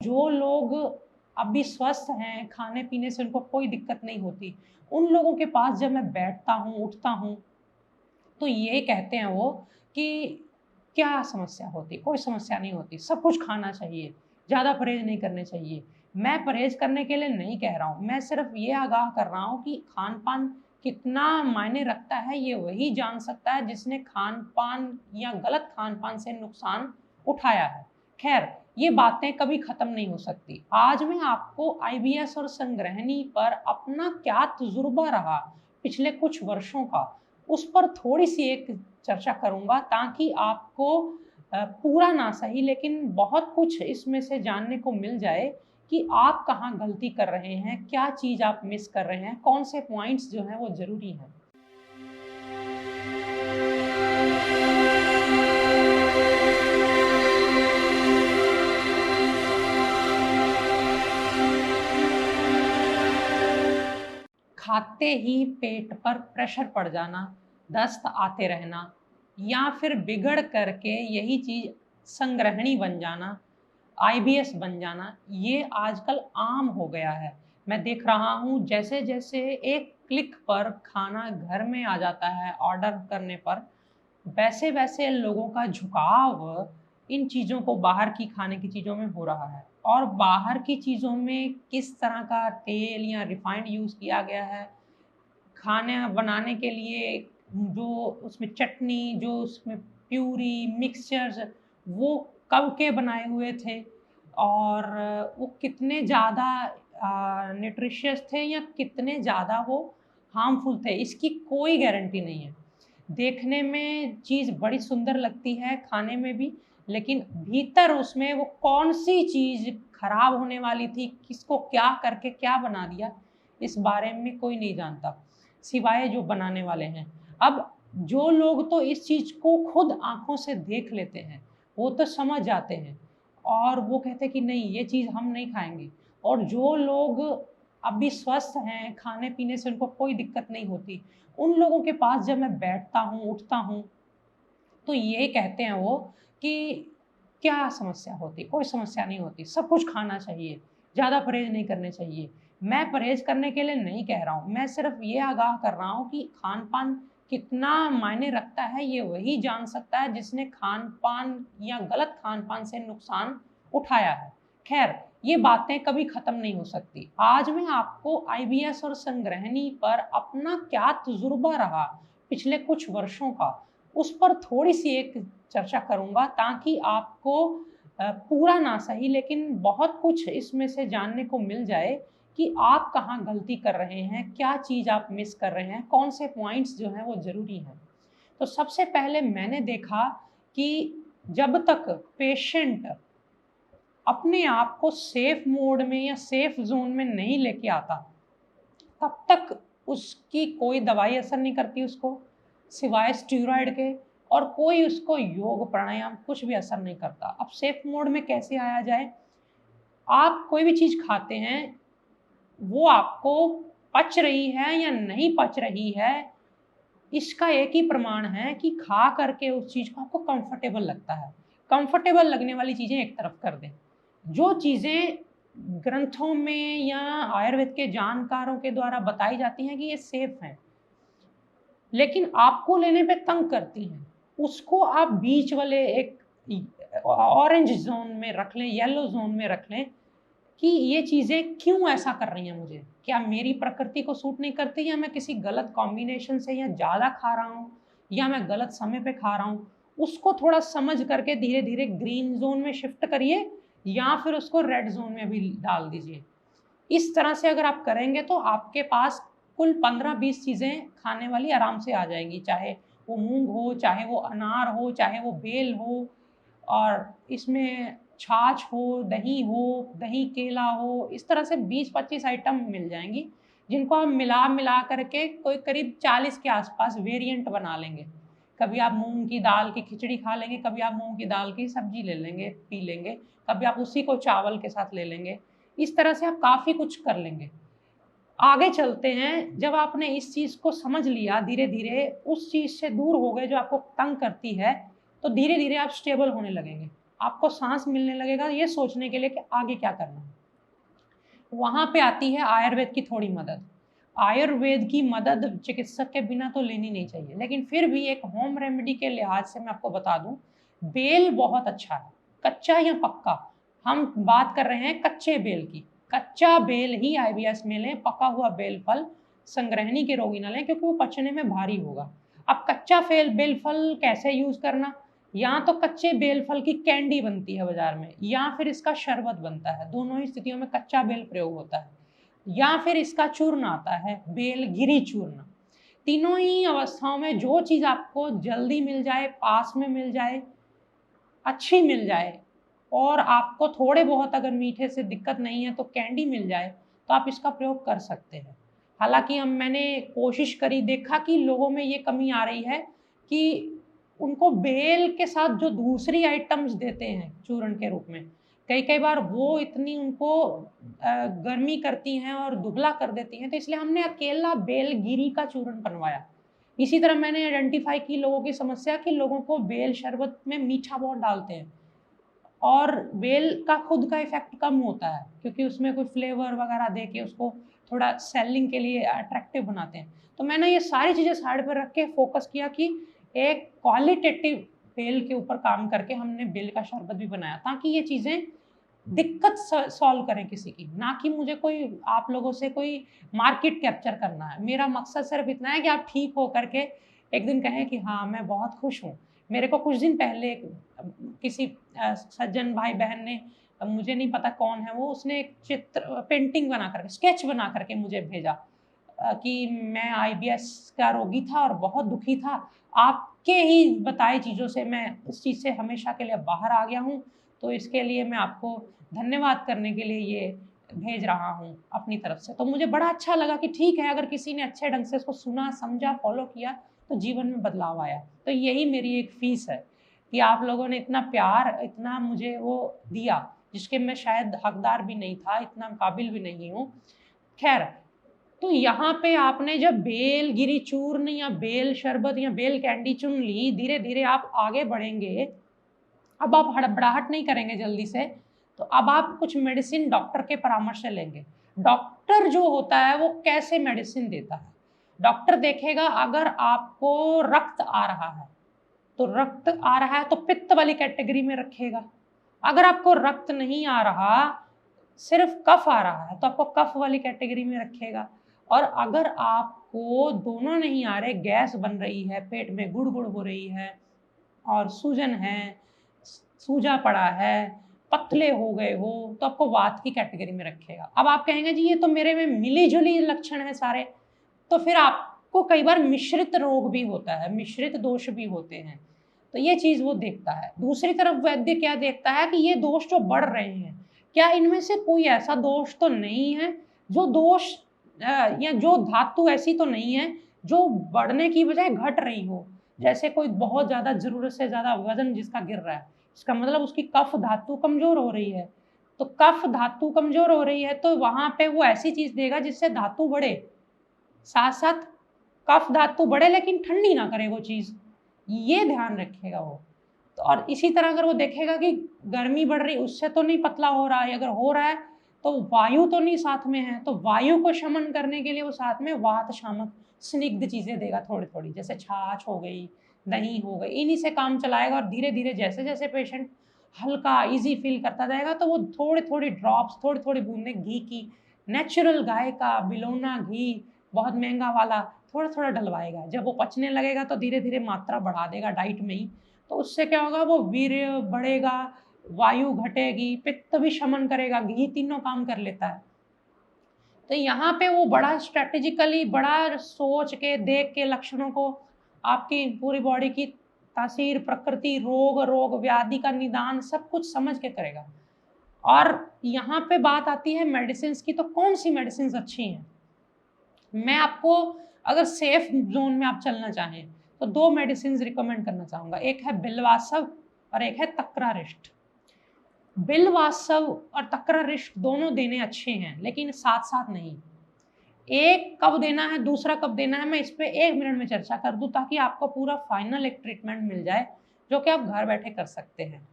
जो लोग अभी स्वस्थ हैं, खाने-पीने से उनको कोई दिक्कत नहीं होती, उन लोगों के पास जब मैं बैठता हूँ, उठता हूँ, तो ये कहते हैं वो कि क्या समस्या होती? कोई समस्या नहीं होती, सब कुछ खाना चाहिए, ज़्यादा परहेज़ नहीं करने चाहिए। मैं परहेज़ करने के लिए नहीं कह रहा हूँ, मैं सिर्फ़ ये आगाह कर रहा हूँ कि खान-पान कितना मायने रखता है, ये वही जान सकता है जिसने खान-पान या गलत खान-पान से नुकसान उठाया है। ख़ैर, ये बातें कभी ख़त्म नहीं हो सकती। आज मैं आपको आईबीएस और संग्रहणी पर अपना क्या तजुर्बा रहा, पिछले कुछ वर्षों का, उस पर थोड़ी-सी एक चर्चा करूँगा ताकि आपको पूरा ना सही लेकिन बहुत कुछ इसमें से जानने को मिल जाए कि आप कहाँ गलती कर रहे हैं, क्या चीज़ आप मिस कर रहे हैं, कौन से पॉइंट्स जो हैं वो ज़रूरी हैं। खाते ही पेट पर प्रेशर पड़ जाना, दस्त आते रहना या फिर बिगड़ करके यही चीज़ संग्रहणी बन जाना, आईबीएस बन जाना, ये आजकल आम हो गया है। मैं देख रहा हूँ जैसे-जैसे एक क्लिक पर खाना घर में आ जाता है ऑर्डर करने पर, वैसे-वैसे लोगों का झुकाव इन चीज़ों को बाहर की खाने की चीज़ों में हो रहा है और बाहर की चीज़ों में किस तरह का तेल या रिफाइंड यूज़ किया गया है, खाना बनाने के लिए जो उसमें चटनी, जो उसमें प्यूरी, मिक्सचर्स वो कब के बनाए हुए थे और वो कितने ज़्यादा न्यूट्रिशियस थे या कितने ज़्यादा वो हार्मफुल थे, इसकी कोई गारंटी नहीं है। देखने में चीज़ बड़ी सुंदर लगती है, खाने में भी, लेकिन भीतर उसमें वो कौन-सी चीज़ खराब होने वाली थी, किसको क्या करके क्या बना दिया, इस बारे में कोई नहीं जानता, सिवाय जो बनाने वाले हैं। अब जो लोग तो इस चीज़ को खुद आँखों से देख लेते हैं, वो तो समझ जाते हैं और वो कहते हैं कि नहीं ये चीज़ हम नहीं खाएँगे और जो लोग अभी स्वस्थ हैं, खाने-पीने से उनको कोई दिक्कत नहीं होती, उन लोगों के पास जब मैं बैठता हूँ, उठता हूँ, तो ये कहते हैं वो कि क्या समस्या होती? कोई समस्या नहीं होती, सब कुछ खाना चाहिए, ज़्यादा परहेज़ नहीं करने चाहिए। मैं परहेज़ करने के लिए नहीं कह रहा हूँ, मैं सिर्फ़ ये आगाह कर रहा हूँ कि खान-पान कितना मायने रखता है, ये वही जान सकता है जिसने खान-पान या गलत खान-पान से नुकसान उठाया है। ख़ैर, ये बातें कभी ख़त्म नहीं हो सकती। आज मैं आपको आईबीएस और संग्रहणी पर अपना क्या तजुर्बा रहा, पिछले कुछ वर्षों का, उस पर थोड़ी-सी एक चर्चा करूँगा ताकि आपको पूरा ना सही लेकिन बहुत कुछ इसमें से जानने को मिल जाए कि आप कहाँ गलती कर रहे हैं, क्या चीज़ आप मिस कर रहे हैं, कौन से पॉइंट्स जो हैं वो ज़रूरी हैं। तो सबसे पहले मैंने देखा कि जब तक पेशेंट अपने आप को सेफ मोड में या सेफ ज़ोन में नहीं लेके आता, तब तक उसकी कोई दवाई असर नहीं करती उसको, सिवाय स्टीरॉइड के और कोई उसको योग, प्राणायाम कुछ भी असर नहीं करता। अब सेफ मोड में कैसे आया जाए? आप कोई भी चीज़ खाते हैं, वो आपको पच रही है या नहीं पच रही है, इसका एक ही प्रमाण है कि खा करके उस चीज़ को आपको कंफर्टेबल लगता है। कंफर्टेबल लगने वाली चीज़ें एक तरफ कर दें। जो चीज़ें ग्रंथों में या आयुर्वेद के जानकारों के द्वारा बताई जाती हैं कि ये सेफ हैं, लेकिन आपको लेने पे तंग करती हैं, उसको आप बीच वाले एक ऑरेंज ज़ोन में रख लें, येलो ज़ोन में रख लें कि ये चीज़ें क्यों ऐसा कर रही हैं मुझे? क्या मेरी प्रकृति को सूट नहीं करती या मैं किसी गलत कॉम्बिनेशन से या ज़्यादा खा रहा हूँ या मैं गलत समय पे खा रहा हूँ? उसको थोड़ा समझ करके धीरे-धीरे ग्रीन ज़ोन में शिफ्ट करिए या फिर उसको रेड ज़ोन में भी डाल दीजिए। इस तरह से अगर आप करेंगे तो आपके पास कुल 15-20 चीज़ें खाने वाली आराम से आ जाएँगी, चाहे वो मूँग हो, चाहे वो अनार हो, चाहे वो बेल हो और इसमें छाछ हो, दही केला हो, इस तरह से 20-25 आइटम मिल जाएँगी, जिनको आप मिला-मिला करके कोई करीब 40 के आस-पास वेरिएंट बना लेंगे। कभी आप मूँग की दाल की खिचड़ी खा लेंगे, कभी आप मूँग की दाल की सब्ज़ी ले लेंगे, पी लेंगे, कभी आप उसी को चावल के साथ ले लेंगे। इस तरह से आप काफ़ी कुछ कर लेंगे। आगे चलते हैं, जब आपने इस चीज़ को समझ लिया, धीरे-धीरे उस चीज़ से दूर हो गए जो आपको तंग करती है, तो धीरे-धीरे आप स्टेबल होने लगेंगे। आपको सांस मिलने लगेगा ये सोचने के लिए कि आगे क्या करना है। वहां पे आती है आयुर्वेद की थोड़ी मदद। आयुर्वेद की मदद चिकित्सक के बिना तो लेनी नहीं चाहिए, लेकिन फिर भी एक होम रेमेडी के लिहाज से मैं आपको बता दूं, बेल बहुत अच्छा है, कच्चा या पक्का। हम बात कर रहे हैं कच्चे बेल की। कच्चा बेल ही आईबीएस में लें, पका हुआ बेल फल संग्रहणी के रोगी ना लें, क्योंकि वो पचने में भारी होगा। अब कच्चा बेल फल कैसे यूज करना, या तो कच्चे बेल फल की कैंडी बनती है बाजार में, या फिर इसका शरबत बनता है, दोनों ही स्थितियों में कच्चा बेल प्रयोग होता है, या फिर इसका चूर्ण आता है, बेलगिरी चूर्ण। तीनों ही अवस्थाओं में जो चीज आपको जल्दी मिल जाए, पास में मिल जाए, अच्छी मिल जाए, और आपको थोड़े बहुत अगर मीठे से दिक्कत नहीं है तो कैंडी मिल जाए, तो आप इसका प्रयोग कर सकते हैं। हालांकि मैंने कोशिश करी, देखा कि लोगों में ये कमी आ रही है कि उनको बेल के साथ जो दूसरी आइटम्स देते हैं चूर्ण के रूप में, कई कई बार वो इतनी उनको गर्मी करती हैं और दुबला कर देती हैं, तो इसलिए हमने अकेला बेलगिरी का चूर्ण बनवाया। इसी तरह मैंने आइडेंटिफाई की लोगों की समस्या कि लोगों को बेल शरबत में मीठा बहुत डालते हैं, और बेल का खुद का इफेक्ट कम होता है, क्योंकि उसमें कोई फ्लेवर वगैरह दे के उसको थोड़ा सेलिंग के लिए अट्रैक्टिव बनाते हैं। तो मैंने ये सारी चीज़ें साइड पर रख के फोकस किया कि एक क्वालिटेटिव बेल के ऊपर काम करके हमने बेल का शरबत भी बनाया, ताकि ये चीज़ें दिक्कत सॉल्व करें किसी की, ना कि मुझे कोई आप लोगों से कोई मार्केट कैप्चर करना है। मेरा मकसद सिर्फ इतना है कि आप ठीक हो करके एक दिन कहें कि हाँ मैं बहुत खुश हूँ। मेरे को कुछ दिन पहले किसी सज्जन भाई बहन ने, मुझे नहीं पता कौन है वो, उसने एक चित्र पेंटिंग बना करके, स्केच बना करके मुझे भेजा कि मैं आईबीएस का रोगी था और बहुत दुखी था, आपके ही बताए चीज़ों से मैं उस चीज़ से हमेशा के लिए बाहर आ गया हूँ, तो इसके लिए मैं आपको धन्यवाद करने के लिए ये भेज रहा हूँ अपनी तरफ से। तो मुझे बड़ा अच्छा लगा कि ठीक है, अगर किसी ने अच्छे ढंग से इसको सुना, समझा, फॉलो किया, तो जीवन में बदलाव आया। तो यही मेरी एक फीस है कि आप लोगों ने इतना प्यार, इतना मुझे वो दिया, जिसके मैं शायद हकदार भी नहीं था, इतना काबिल भी नहीं हूँ। खैर, तो यहाँ पे आपने जब बेलगिरी चूर्ण या बेल शरबत या बेल कैंडी चुन ली, धीरे धीरे आप आगे बढ़ेंगे। अब आप हड़बड़ाहट नहीं करेंगे जल्दी से, तो अब आप कुछ मेडिसिन डॉक्टर के परामर्श से लेंगे। डॉक्टर जो होता है वो कैसे मेडिसिन देता है, डॉक्टर देखेगा अगर आपको रक्त आ रहा है, तो रक्त आ रहा है तो पित्त वाली कैटेगरी में रखेगा। अगर आपको रक्त नहीं आ रहा, सिर्फ कफ आ रहा है, तो आपको कफ वाली कैटेगरी में रखेगा। और अगर आपको दोनों नहीं आ रहे, गैस बन रही है, पेट में गुड़गुड़ हो रही है और सूजन है, सूजा पड़ा है, पतले हो गए हो, तो आपको वात की कैटेगरी में रखेगा। अब आप कहेंगे जी ये तो मेरे में मिली जुली लक्षण है सारे, तो फिर आपको कई बार मिश्रित रोग भी होता है, मिश्रित दोष भी होते हैं, तो ये चीज वो देखता है। दूसरी तरफ वैद्य क्या देखता है कि ये दोष जो बढ़ रहे हैं, क्या इनमें से कोई ऐसा दोष तो नहीं है, जो दोष या जो धातु ऐसी तो नहीं है जो बढ़ने की बजाय घट रही हो। जैसे कोई बहुत ज्यादा जरूरत से ज्यादा वजन जिसका गिर रहा है, इसका मतलब उसकी कफ धातु कमजोर हो रही है। तो कफ धातु कमजोर हो रही है तो वहां पे वो ऐसी चीज देगा जिससे धातु बढ़े, साथ साथ कफ धातु बढ़े लेकिन ठंडी ना करे वो चीज, ये ध्यान रखेगा वो। तो और इसी तरह अगर वो देखेगा कि गर्मी बढ़ रही, उससे तो नहीं पतला हो रहा है, अगर हो रहा है तो वायु तो नहीं साथ में है, तो वायु को शमन करने के लिए वो साथ में वात शामक स्निग्ध चीजें देगा थोड़ी थोड़ी, जैसे छाछ हो गई, दही हो गई, इन्हीं से काम चलाएगा। और धीरे धीरे जैसे जैसे पेशेंट हल्का इजी फील करता जाएगा, तो वो थोड़ी थोड़ी ड्रॉप्स, थोड़ी थोड़ी बूंदें घी की, नेचुरल गाय का बिलोना घी, बहुत महंगा वाला, थोड़ा थोड़ा डलवाएगा। जब वो पचने लगेगा तो धीरे धीरे मात्रा बढ़ा देगा डाइट में ही। तो उससे क्या होगा, वो वीर्य बढ़ेगा, वायु घटेगी, पित्त भी शमन करेगा, घी तीनों काम कर लेता है। तो यहाँ पे वो बड़ा स्ट्रेटेजिकली, बड़ा सोच के, देख के लक्षणों को, आपकी पूरी बॉडी की तासीर, प्रकृति, रोग व्याधि का निदान सब कुछ समझ के करेगा। और यहाँ पे बात आती है मेडिसिन की, तो कौन सी मेडिसिन अच्छी हैं। मैं आपको अगर सेफ जोन में आप चलना चाहें तो दो मेडिसिन रिकमेंड करना चाहूंगा, एक है बिलवासव और एक है तक्रारिष्ट। बिलवासव और तक्रारिष्ट दोनों देने अच्छे हैं, लेकिन साथ साथ नहीं। एक कब देना है, दूसरा कब देना है, मैं इस पे 1 मिनट में चर्चा कर दूं, ताकि आपको पूरा फाइनल एक ट्रीटमेंट मिल जाए जो कि आप घर बैठे कर सकते हैं।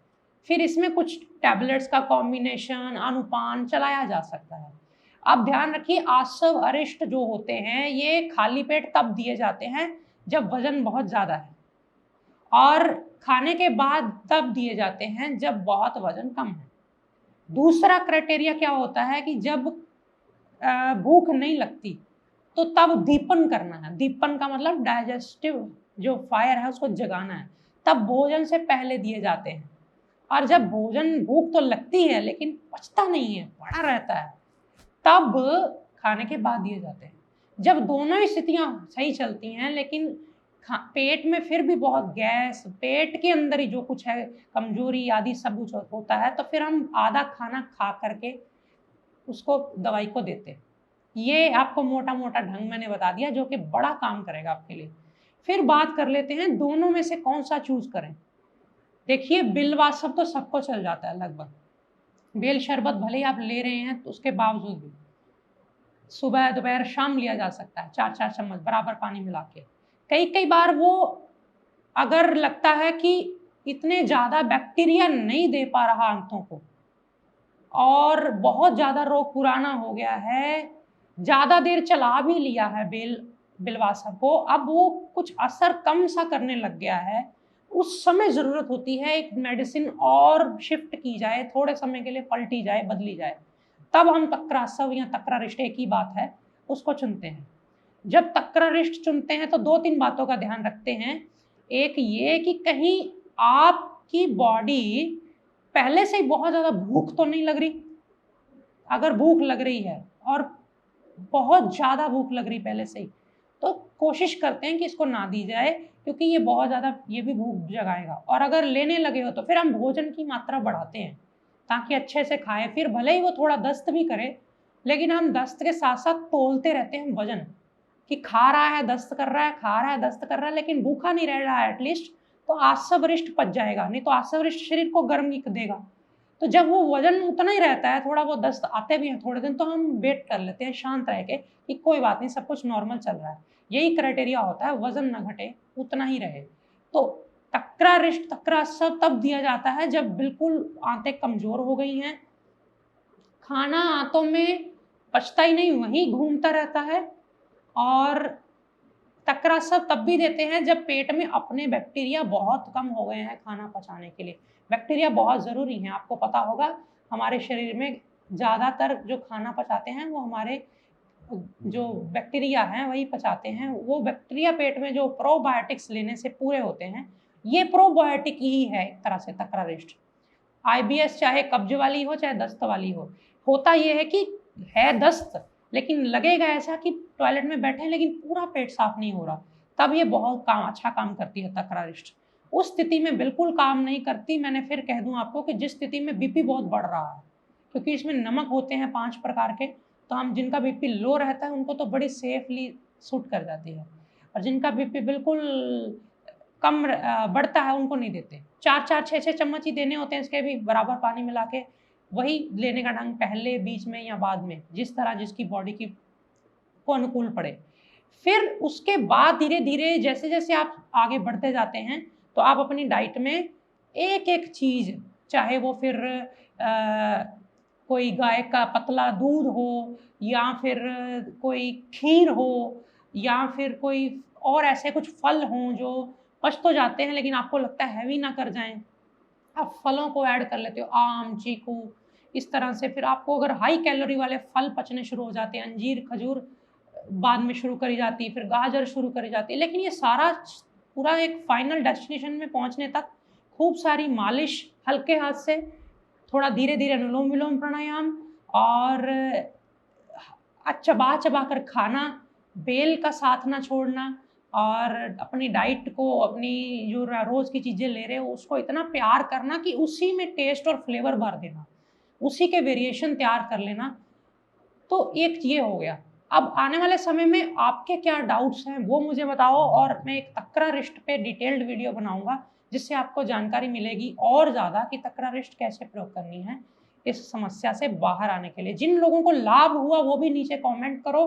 फिर इसमें कुछ टैबलेट्स का कॉम्बिनेशन, अनुपान चलाया जा सकता है। अब ध्यान रखिए, आसव अरिष्ट जो होते हैं ये खाली पेट तब दिए जाते हैं जब वजन बहुत ज़्यादा है, और खाने के बाद तब दिए जाते हैं जब बहुत वजन कम है। दूसरा क्राइटेरिया क्या होता है कि जब भूख नहीं लगती तो तब दीपन करना है। दीपन का मतलब डाइजेस्टिव जो फायर है उसको जगाना है, तब भोजन से पहले दिए जाते हैं। और जब भोजन, भूख तो लगती है लेकिन पचता नहीं है, पड़ा रहता है, तब खाने के बाद दिए जाते हैं। जब दोनों ही स्थितियां सही चलती हैं लेकिन पेट में फिर भी बहुत गैस, पेट के अंदर ही जो कुछ है कमजोरी आदि सब कुछ होता है, तो फिर हम आधा खाना खा करके उसको दवाई को देते हैं। ये आपको मोटा मोटा ढंग मैंने बता दिया जो कि बड़ा काम करेगा आपके लिए। फिर बात कर लेते हैं दोनों में से कौन सा चूज करें। देखिए, बिलवासव तो सबको चल जाता है लगभग। बेल शरबत भले ही आप ले रहे हैं तो उसके बावजूद भी सुबह दोपहर शाम लिया जा सकता है, 4-4 चम्मच बराबर पानी मिला के। कई कई बार वो अगर लगता है कि इतने ज़्यादा बैक्टीरिया नहीं दे पा रहा आंतों को और बहुत ज़्यादा रोग पुराना हो गया है, ज़्यादा देर चला भी लिया है बिलवासव को, अब वो कुछ असर कम सा करने लग गया है, उस समय ज़रूरत होती है एक मेडिसिन और शिफ्ट की जाए, थोड़े समय के लिए पलटी जाए, बदली जाए, तब हम तक्रासव या तक्रारिष्ट, एक ही बात है, उसको चुनते हैं। जब तक्रारिष्ट चुनते हैं तो 2-3 बातों का ध्यान रखते हैं। एक ये कि कहीं आपकी बॉडी पहले से ही बहुत ज़्यादा भूख तो नहीं लग रही। अगर भूख लग रही है और बहुत ज़्यादा भूख लग रही पहले से ही, तो कोशिश करते हैं कि इसको ना दी जाए, क्योंकि ये बहुत ज़्यादा, ये भी भूख जगाएगा। और अगर लेने लगे हो तो फिर हम भोजन की मात्रा बढ़ाते हैं ताकि अच्छे से खाएं। फिर भले ही वो थोड़ा दस्त भी करे, लेकिन हम दस्त के साथ साथ तोलते रहते हैं वजन, कि खा रहा है दस्त कर रहा है, खा रहा है दस्त कर रहा है, लेकिन भूखा नहीं रह रहा है एटलीस्ट, तो आश्वरिष्ट पच जाएगा। नहीं तो आश्वरिष्ट शरीर को गर्मी देगा। तो जब वो वजन उतना ही रहता है, थोड़ा बहुत दस्त आते भी हैं थोड़े दिन, तो हम वेट कर लेते हैं शांत रह के कि कोई बात नहीं, सब कुछ नॉर्मल चल रहा है। यही क्राइटेरिया होता है, वजन ना घटे, उतना ही रहे। तो तक्रारिष्ट तक्रासव तब दिया जाता है जब बिल्कुल आंतें कमजोर हो गई हैं, खाना आंतों में पचता ही नहीं, वहीं घूमता रहता है। और तक्रासव तब भी देते हैं जब पेट में अपने बैक्टीरिया बहुत कम हो गए हैं खाना पचाने के लिए। बैक्टीरिया बहुत ज़रूरी हैं, आपको पता होगा हमारे शरीर में ज़्यादातर जो खाना पचाते हैं वो हमारे जो बैक्टीरिया हैं वही पचाते हैं। वो बैक्टीरिया पेट में जो प्रोबायोटिक्स लेने से पूरे होते हैं, ये प्रोबायोटिक ही है एक तरह से तक्रारिष्ट। आईबीएस चाहे कब्ज वाली हो चाहे दस्त वाली हो, होता ये है कि है दस्त लेकिन लगेगा ऐसा कि टॉयलेट में बैठे हैं लेकिन पूरा पेट साफ नहीं हो रहा, तब ये बहुत अच्छा काम करती है तक्रारिष्ट। उस स्थिति में बिल्कुल काम नहीं करती। मैंने फिर कह दूं आपको कि जिस स्थिति में बीपी बहुत बढ़ रहा है, क्योंकि इसमें नमक होते हैं 5 प्रकार के, तो हम जिनका बीपी लो रहता है उनको तो बड़ी सेफली सूट कर जाती है, और जिनका बीपी बिल्कुल कम बढ़ता है उनको नहीं देते। 4-4 6-6 चम्मच ही देने होते हैं, इसके भी बराबर पानी मिला के, वही लेने का ढंग, पहले बीच में या बाद में, जिस तरह जिसकी बॉडी की को अनुकूल पड़े। फिर उसके बाद धीरे धीरे जैसे जैसे आप आगे बढ़ते जाते हैं तो आप अपनी डाइट में एक एक चीज़, चाहे वो फिर कोई गाय का पतला दूध हो, या फिर कोई खीर हो, या फिर कोई और ऐसे कुछ फल हों जो पच तो जाते हैं लेकिन आपको लगता है हैवी ना कर जाएं, आप फलों को ऐड कर लेते हो, आम, चीकू, इस तरह से। फिर आपको अगर हाई कैलोरी वाले फल पचने शुरू हो जाते हैं, अंजीर, खजूर बाद में शुरू करी जाती है, फिर गाजर शुरू करी जाती है, लेकिन ये सारा पूरा एक फाइनल डेस्टिनेशन में पहुंचने तक खूब सारी मालिश, हल्के हाथ से थोड़ा धीरे धीरे अनुलोम विलोम प्राणायाम, और चबा चबा कर खाना, बेल का साथ ना छोड़ना, और अपनी डाइट को, अपनी जो रोज़ की चीज़ें ले रहे हो उसको इतना प्यार करना कि उसी में टेस्ट और फ्लेवर भर देना, उसी के वेरिएशन तैयार कर लेना। तो एक ये हो गया। अब आने वाले समय में आपके क्या डाउट्स हैं वो मुझे बताओ, और मैं एक तक्रारिष्ट पे डिटेल्ड वीडियो बनाऊंगा जिससे आपको जानकारी मिलेगी और ज़्यादा कि तक्रारिष्ट कैसे प्रयोग करनी है इस समस्या से बाहर आने के लिए। जिन लोगों को लाभ हुआ वो भी नीचे कमेंट करो,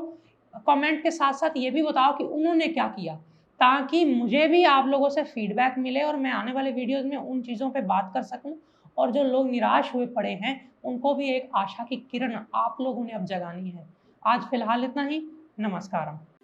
कमेंट के साथ साथ ये भी बताओ कि उन्होंने क्या किया, ताकि मुझे भी आप लोगों से फीडबैक मिले और मैं आने वाले वीडियोज़ में उन चीज़ों पर बात कर सकूँ और जो लोग निराश हुए पड़े हैं, उनको भी एक आशा की किरण आप लोगों ने अब जगानी है। आज फ़िलहाल इतना ही। नमस्कारम।